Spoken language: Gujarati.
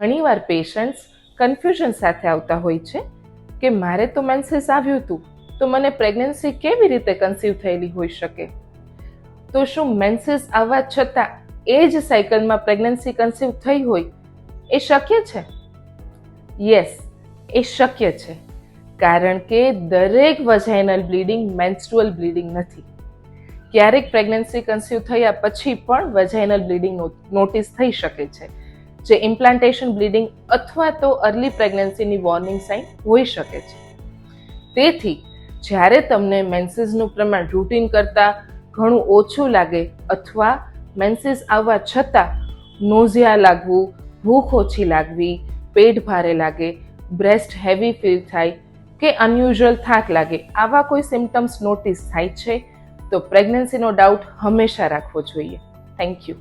ઘણીવાર પેશન્ટ્સ કન્ફ્યુઝન સાથે આવતા હોય છે કે મારે તો મેન્સીસ આવ્યું હતું, તો મને પ્રેગ્નન્સી કેવી રીતે કન્સીવ થયેલી હોઈ શકે? તો શું મેન્સીસ આવવા છતાં એ જ સાયકલમાં પ્રેગ્નન્સી કન્સીવ થઈ હોય એ શક્ય છે? યસ, એ શક્ય છે, કારણ કે દરેક વજાઇનલ બ્લીડિંગ મેન્સ્ટ્રુઅલ બ્લીડિંગ નથી. ક્યારેક પ્રેગ્નન્સી કન્સીવ થયા પછી પણ વજાઇનલ બ્લીડિંગ નોટિસ થઈ શકે છે, જે ઇમ્પ્લાન્ટેશન બ્લીડિંગ અથવા તો અર્લી પ્રેગ્નન્સીની વોર્નિંગ સાઇન હોઈ શકે છે. તેથી જ્યારે તમને મેન્સીસનું પ્રમાણ રૂટીન કરતાં ઘણું ઓછું લાગે અથવા મેન્સીસ આવવા છતાં નોઝિયા લાગવું, ભૂખ ઓછી લાગવી, પેટ ભારે લાગે, બ્રેસ્ટ હેવી ફીલ થાય કે અનયુઝ્યુઅલ થાક લાગે, આવા કોઈ સિમ્ટમ્સ નોટિસ થાય છે તો પ્રેગ્નન્સીનો ડાઉટ હંમેશા રાખવો જોઈએ. Thank you.